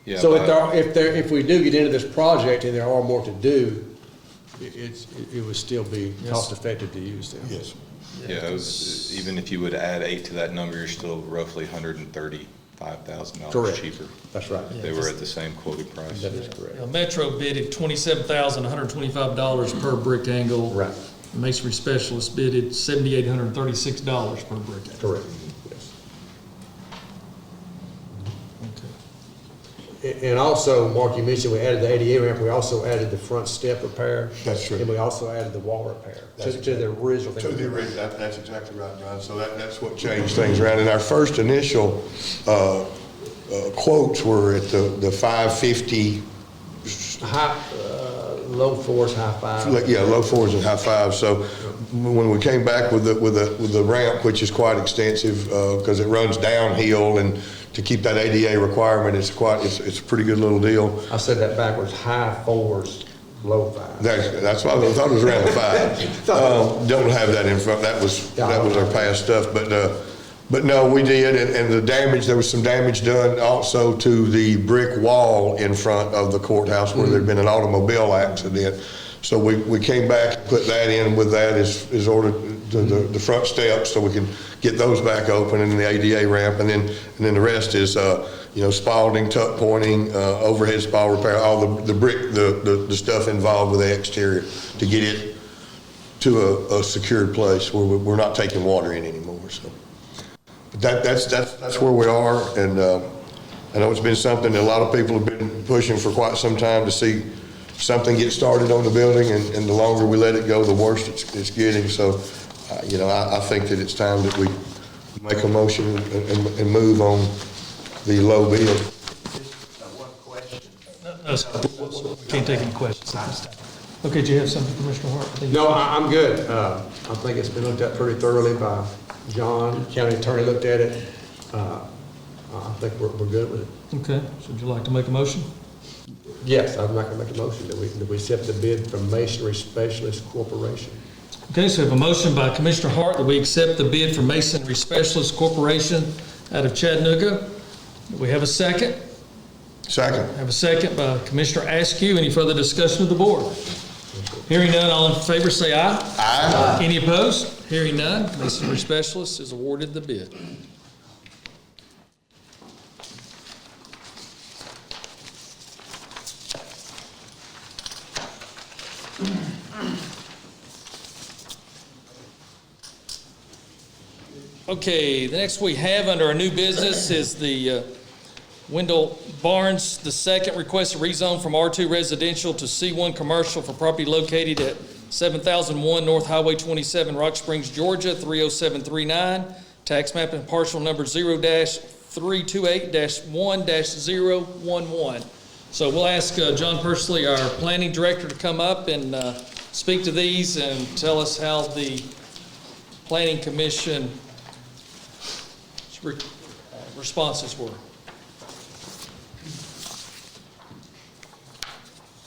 Yeah, so but- if we do get into this project and there are more to do, it would still be cost effective to use them. Yes. Yeah, it was, even if you would add 8 to that number, you're still roughly $135,000 Correct. cheaper. That's right. They were at the same quoted price. That is correct. Metro bidded $27,125 per brick angle. Right. Masonry Specialist bidded $7,836 per brick angle. Correct, yes. Okay. And also, Mark, you mentioned we added the ADA ramp, we also added the front step repair. That's true. And we also added the wall repair to the original thing. To the original, that's exactly right, John. So that's what changed things around. And our first initial quotes were at the 550, Low fours, high five. yeah, low fours and high fives. So when we came back with the ramp, which is quite extensive, because it runs downhill, and to keep that ADA requirement, it's a pretty good little deal. I said that backwards, high fours, low five. That's why I thought it was around the five. Don't have that in front, that was our past stuff, but no, we did, and the damage, there was some damage done also to the brick wall in front of the courthouse where there'd been an automobile accident. So we came back, put that in. With that is ordered the front steps, so we can get those back open, and the ADA ramp, and then the rest is spalding, tuck pointing, overhead spall repair, all the brick, the stuff involved with the exterior to get it to a secured place where we're not taking water in anymore. So that's where we are, and I know it's been something that a lot of people have been pushing for quite some time to see something get started on the building, and the longer we let it go, the worse it's getting. So, I think that it's time that we make a motion and move on the low bid. One question. No, sir. We can't take any questions at this time. Okay, do you have something, Commissioner Hart? I think- No, I'm good. I think it's been looked at pretty thoroughly by John, county attorney looked at it. I think we're good with it. Okay, so would you like to make a motion? Yes, I'm not gonna make a motion that we accept the bid from Masonry Specialist Corporation. Okay, so we have a motion by Commissioner Hart that we accept the bid from Masonry Specialist Corporation out of Chattanooga. Do we have a second? Second. Have a second by Commissioner Askew. Any further discussion of the board? Hearing none, all in favor say aye. Aye. Any opposed? Hearing none, Masonry Specialist is awarded the bid. Okay, the next we have under our new business is the Wendell Barnes II request a rezone from R2 residential to C1 commercial for property located at 7001 North Highway 27, Rock Springs, Georgia, 30739. Tax map and parcel number 0-328-1-011. So we'll ask John Pursley, our planning director, to come up and speak to these and tell us how the planning commission responses were.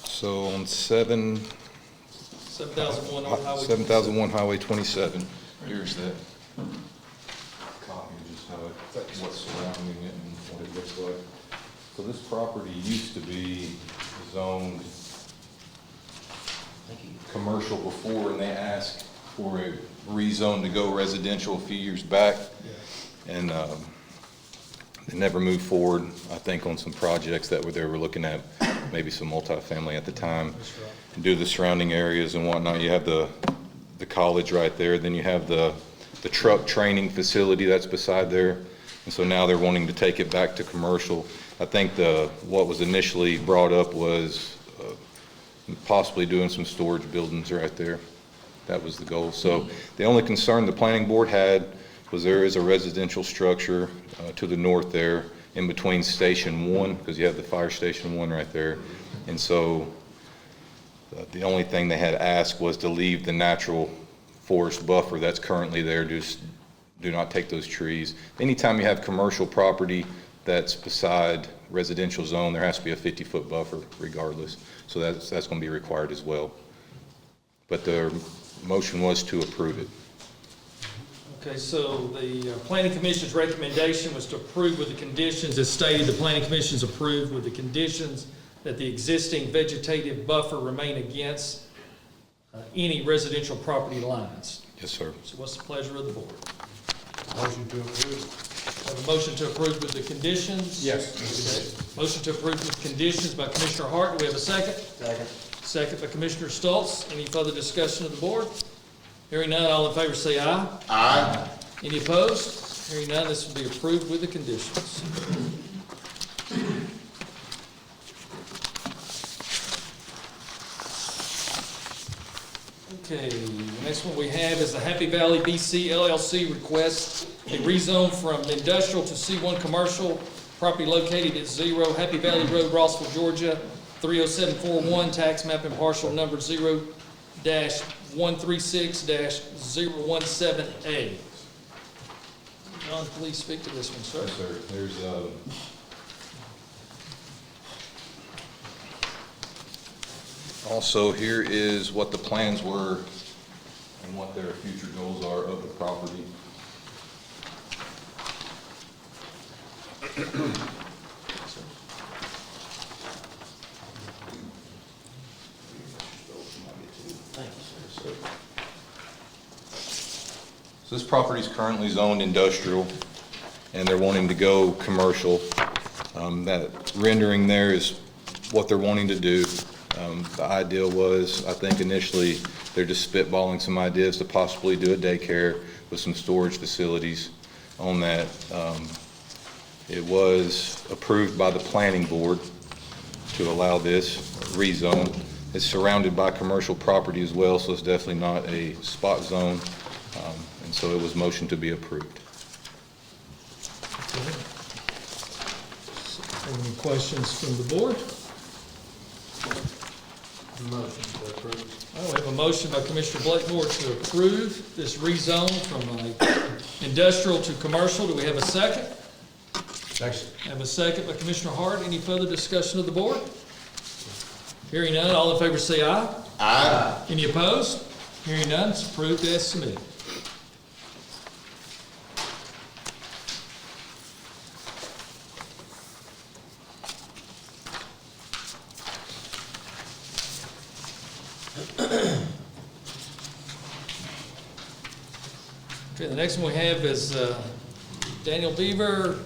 So on 7001 North Highway 7001 Highway 27, here's that copy of just what's surrounding it and what it looks like. So this property used to be zoned commercial before, and they asked for a rezone to go residential a few years back. And they never moved forward, I think, on some projects that they were looking at, maybe some multifamily at the time. And due to the surrounding areas and whatnot, you have the college right there, then you have the truck training facility that's beside there. And so now they're wanting to take it back to commercial. I think what was initially brought up was possibly doing some storage buildings right there. That was the goal. So the only concern the planning board had was there is a residential structure to the north there in between Station 1, because you have the Fire Station 1 right there. And so the only thing they had asked was to leave the natural forest buffer that's currently there. Just do not take those trees. Anytime you have commercial property that's beside residential zone, there has to be a 50-foot buffer regardless. So that's going to be required as well. But the motion was to approve it. Okay, so the planning commission's recommendation was to approve with the conditions as stated. The planning commission's approved with the conditions that the existing vegetative buffer remain against any residential property lines. Yes, sir. So what's the pleasure of the board? Motion to approve. Have a motion to approve with the conditions? Yes. Okay. Motion to approve with conditions by Commissioner Hart. Do we have a second? Second. Second by Commissioner Stoltz. Any further discussion of the board? Hearing none, all in favor say aye. Aye. Any opposed? Hearing none, this will be approved with the conditions. Okay, the next one we have is the Happy Valley BC LLC request a rezone from industrial to C1 commercial, property located at 0 Happy Valley Road, Rossville, Georgia, 30741, tax map and parcel number 0-136-017A. John, please speak to this one, sir. Yes, sir. There's, also, here is what the plans were and what their future goals are of the property. So this property is currently zoned industrial, and they're wanting to go commercial. That rendering there is what they're wanting to do. The idea was, I think initially, they're just spitballing some ideas to possibly do a daycare with some storage facilities on that. It was approved by the planning board to allow this rezone. It's surrounded by commercial property as well, so it's definitely not a spot zone. And so it was motioned to be approved. Any questions from the board? Motion to approve. All right, we have a motion by Commissioner Blakemore to approve this rezone from industrial to commercial. Do we have a second? Second. Have a second by Commissioner Hart. Any further discussion of the board? Hearing none, all in favor say aye. Aye. Any opposed? Hearing none, it's approved as submitted. Okay, the next one we have is Daniel Beaver,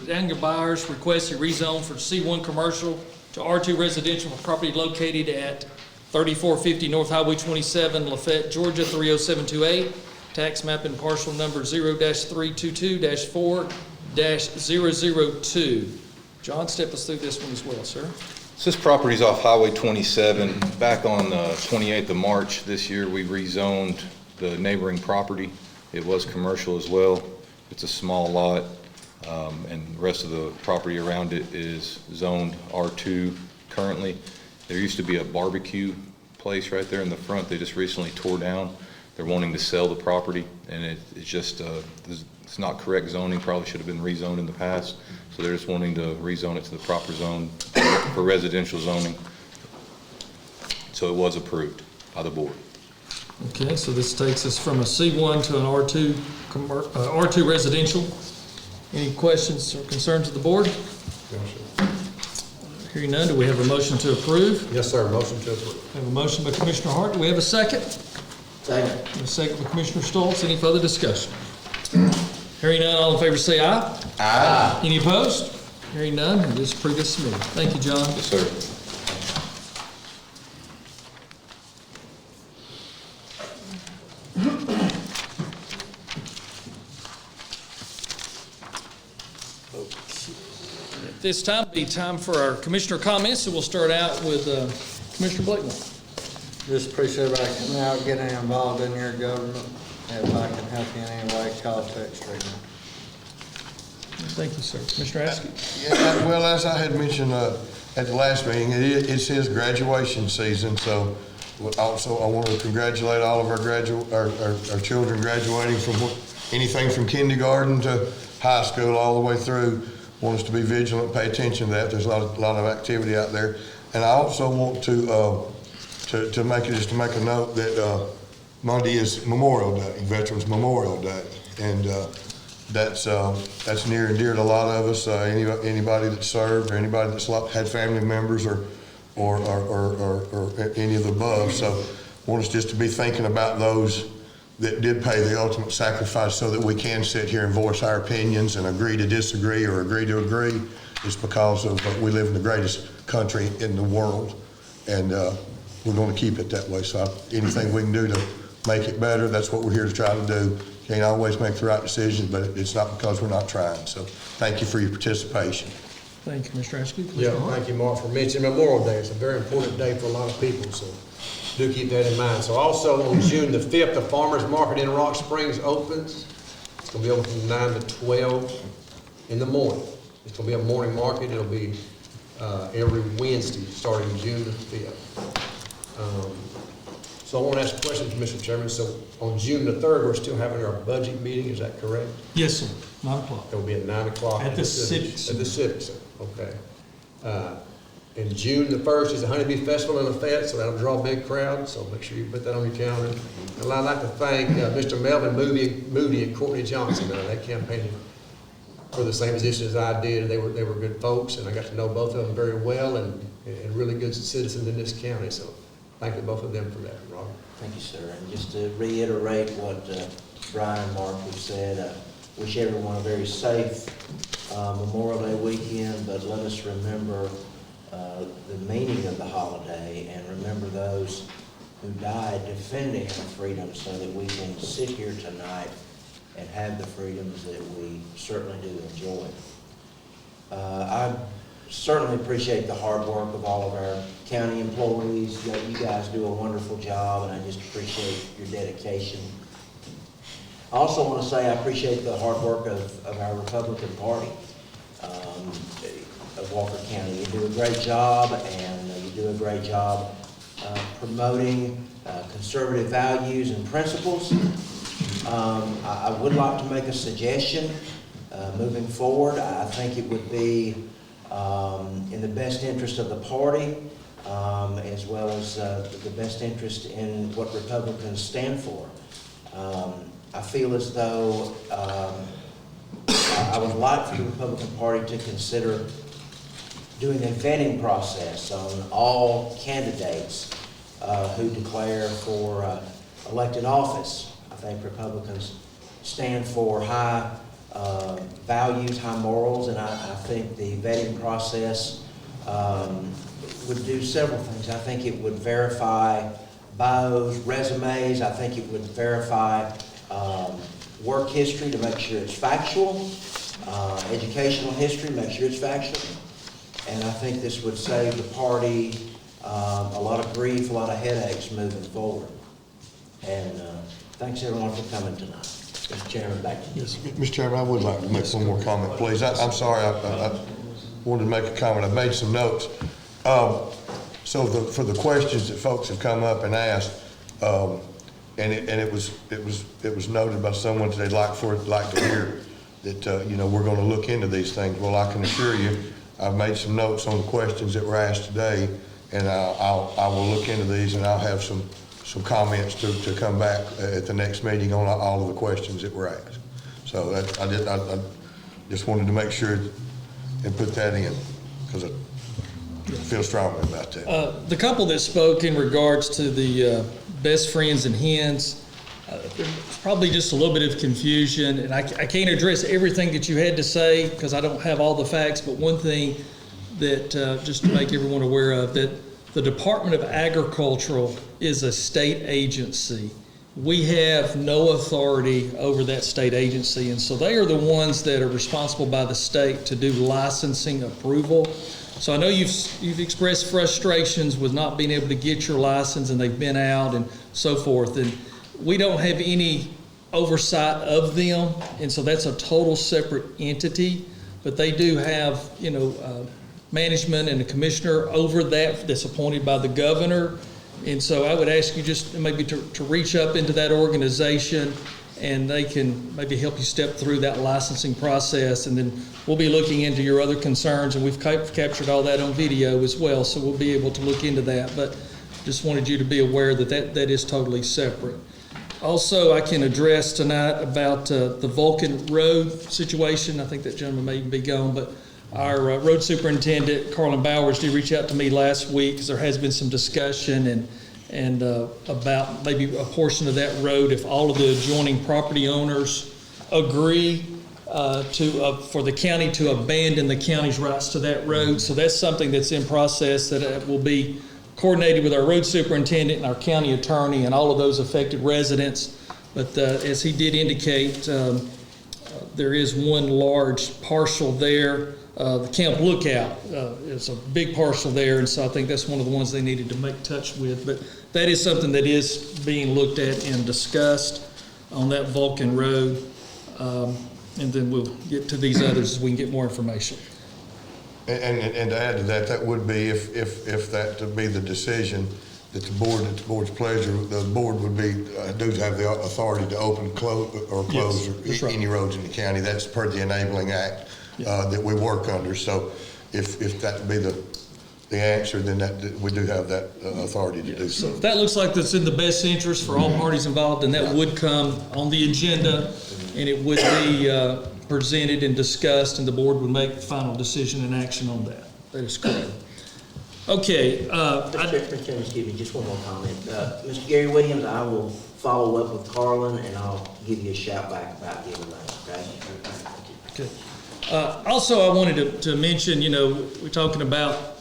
Daniel Byers requests a rezone for C1 commercial to R2 residential for property located at 3450 North Highway 27, Lafayette, Georgia, 30728. Tax map and parcel number 0-322-4-002. John, step us through this one as well, sir. So this property's off Highway 27. Back on 28th of March this year, we rezoned the neighboring property. It was commercial as well. It's a small lot, and the rest of the property around it is zoned R2 currently. There used to be a barbecue place right there in the front. They just recently tore down. They're wanting to sell the property, and it's just, it's not correct zoning, probably should have been rezoned in the past. So they're just wanting to rezone it to the proper zone for residential zoning. So it was approved by the board. Okay, so this takes us from a C1 to an R2, R2 residential. Any questions or concerns of the board? Hearing none, do we have a motion to approve? Yes, sir, motion to approve. We have a motion by Commissioner Hart. Do we have a second? Second. And a second by Commissioner Stoltz. Any further discussion? Hearing none, all in favor say aye. Aye. Any opposed? Hearing none, it is approved as submitted. Thank you, John. Yes, sir. At this time, it'll be time for our commissioner comments, so we'll start out with Commissioner Blakemore. Just appreciate everybody coming out, getting involved in your government. If I can help you in any way, call text right now. Thank you, sir. Commissioner Askey? Yeah, well, as I had mentioned at the last meeting, it's his graduation season, so also I want to congratulate all of our children graduating from anything from kindergarten to high school, all the way through. Want us to be vigilant, pay attention to that. There's a lot of activity out there. And I also want to make a note that Monday is Memorial Day, Veterans Memorial Day. And that's near and dear to a lot of us. Anybody that served or anybody that's had family members or any of the above. So I want us just to be thinking about those that did pay the ultimate sacrifice so that we can sit here and voice our opinions and agree to disagree or agree to agree. It's because of we live in the greatest country in the world, and we're going to keep it that way. So anything we can do to make it better, that's what we're here to try to do. Can't always make the right decisions, but it's not because we're not trying. So thank you for your participation. Thank you, Mr. Askew. Yeah, thank you, Mark, for mentioning Memorial Day. It's a very important day for a lot of people, so do keep that in mind. So also on June the 5th, the Farmers Market in Rock Springs opens. It's going to be open from 9 to 12 in the morning. It's going to be a morning market. It'll be every Wednesday starting June the 5th. So I want to ask a question to Mr. Chairman. So on June the 3rd, we're still having our budget meeting, is that correct? Yes, sir. 9 o'clock. It'll be at 9 o'clock. At the Civic Center. At the Civic Center, okay. And June the 1st is the Honeybee Festival and the Fest, so that'll draw a big crowd, so make sure you put that on your calendar. And I'd like to thank Mr. Melvin Moody and Courtney Johnson. They campaigned for the same position as I did, and they were good folks, and I got to know both of them very well, and really good citizens in this county, so thank you both of them for that, Robert. Thank you, sir. And just to reiterate what Brian and Mark have said, wish everyone a very safe Memorial Day weekend, but let us remember the meaning of the holiday and remember those who died defending our freedom so that we can sit here tonight and have the freedoms that we certainly do enjoy. I certainly appreciate the hard work of all of our county employees. You guys do a wonderful job, and I just appreciate your dedication. I also want to say I appreciate the hard work of our Republican Party of Walker County. You do a great job, and you do a great job promoting conservative values and principles. I would like to make a suggestion moving forward. I think it would be in the best interest of the party, as well as the best interest in what Republicans stand for. I feel as though I would like for the Republican Party to consider doing a vetting process on all candidates who declare for elected office. I think Republicans stand for high values, high morals, and I think the vetting process would do several things. I think it would verify bios, resumes. I think it would verify work history to make sure it's factual, educational history, make sure it's factual. And I think this would save the party a lot of grief, a lot of headaches moving forward. And thanks everyone for coming tonight. Mr. Chairman, back to you. Yes, Mr. Chairman, I would like to make one more comment, please. I'm sorry, I wanted to make a comment. I made some notes. So for the questions that folks have come up and asked, and it was noted by someone that they'd like to hear that we're going to look into these things. Well, I can assure you, I've made some notes on the questions that were asked today, and I will look into these, and I'll have some comments to come back at the next meeting on all of the questions that were asked. So I just wanted to make sure and put that in, because I feel strongly about that. The couple that spoke in regards to the best friends and hens, there's probably just a little bit of confusion, and I can't address everything that you had to say because I don't have all the facts, but one thing that, just to make everyone aware of, that the Department of Agriculture is a state agency. We have no authority over that state agency, and so they are the ones that are responsible by the state to do licensing approval. So I know you've expressed frustrations with not being able to get your license, and they've been out and so forth, and we don't have any oversight of them, and so that's a total separate entity, but they do have, management and a commissioner over that's appointed by the governor. And so I would ask you just maybe to reach up into that organization, and they can maybe help you step through that licensing process. And then we'll be looking into your other concerns, and we've captured all that on video as well, so we'll be able to look into that. But just wanted you to be aware that is totally separate. Also, I can address tonight about the Vulcan Road situation. I think that gentleman may even be gone, but our road superintendent, Carlin Bowers, did reach out to me last week because there has been some discussion and about maybe a portion of that road, if all of the adjoining property owners agree for the county to abandon the county's rights to that road. So that's something that's in process that will be coordinated with our road superintendent and our county attorney and all of those affected residents. But as he did indicate, there is one large parcel there. The Camp Lookout is a big parcel there, and so I think that's one of the ones they needed to make touch with. But that is something that is being looked at and discussed on that Vulcan Road. And then we'll get to these others as we can get more information. And to add to that, that would be, if that to be the decision, that the board's pleasure, the board would be, do have the authority to open, close Yes, right. any roads in the county. That's per the Enabling Act that we work under. So if that would be the answer, then we do have that authority to do so. If that looks like that's in the best interest for all parties involved, then that would come on the agenda, and it would be presented and discussed, and the board would make the final decision and action on that. That is correct. Okay. Mr. Chairman, excuse me, just one more comment. Mr. Gary Williams, I will follow up with Carlin, and I'll give you a shout back about giving that, okay? Okay. Also, I wanted to mention, we're talking about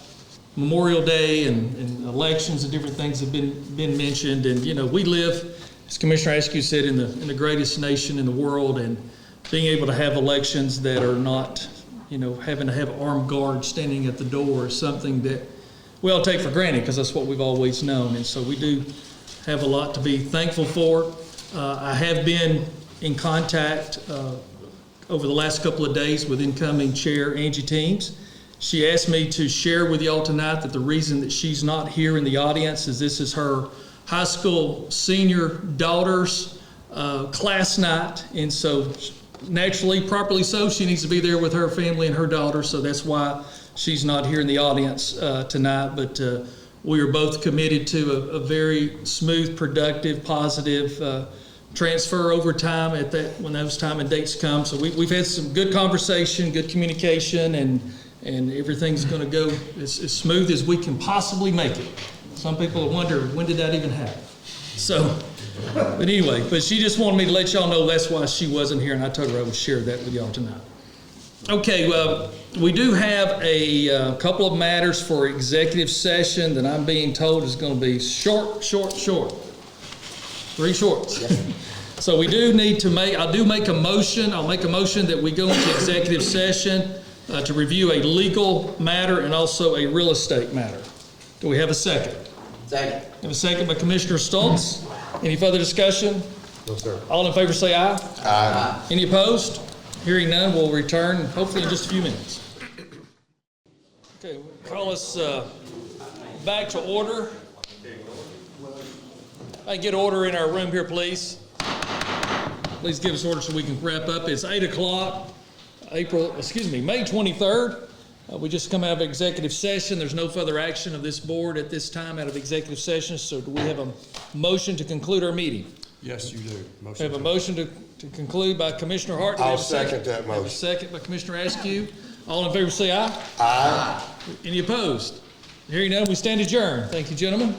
Memorial Day and elections and different things have been mentioned, and we live, as Commissioner Askew said, in the greatest nation in the world, and being able to have elections that are not, having to have armed guards standing at the door is something that we all take for granted because that's what we've always known, and so we do have a lot to be thankful for. I have been in contact over the last couple of days with incoming Chair Angie Teams. She asked me to share with y'all tonight that the reason that she's not here in the audience is this is her high school senior daughter's class night, and so naturally, properly so, she needs to be there with her family and her daughter, so that's why she's not here in the audience tonight. But we are both committed to a very smooth, productive, positive transfer over time when those time and dates come. So we've had some good conversation, good communication, and everything's going to go as smooth as we can possibly make it. Some people wonder, when did that even happen? So, but anyway, but she just wanted me to let y'all know that's why she wasn't here, and I told her I would share that with y'all tonight. Okay, well, we do have a couple of matters for executive session that I'm being told is going to be short. 3 shorts. Yes. So we do need to I'll make a motion that we go into executive session to review a legal matter and also a real estate matter. Do we have a second? Second. We have a second by Commissioner Stoltz. Any further discussion? No, sir. All in favor say aye. Aye. Any opposed? Hearing none, we'll return hopefully in just a few minutes. Okay, we'll call us back to order. I get order in our room here, please. Please give us order so we can wrap up. It's 8 o'clock, May 23rd. We just come out of executive session. There's no further action of this board at this time out of executive session. So do we have a motion to conclude our meeting? Yes, you do. We have a motion to conclude by Commissioner Hart. Do we have I'll a second? second that We have a motion. second by Commissioner Askew. All in favor say aye. Aye. Any opposed? Hearing none, we stand adjourned. Thank you, gentlemen.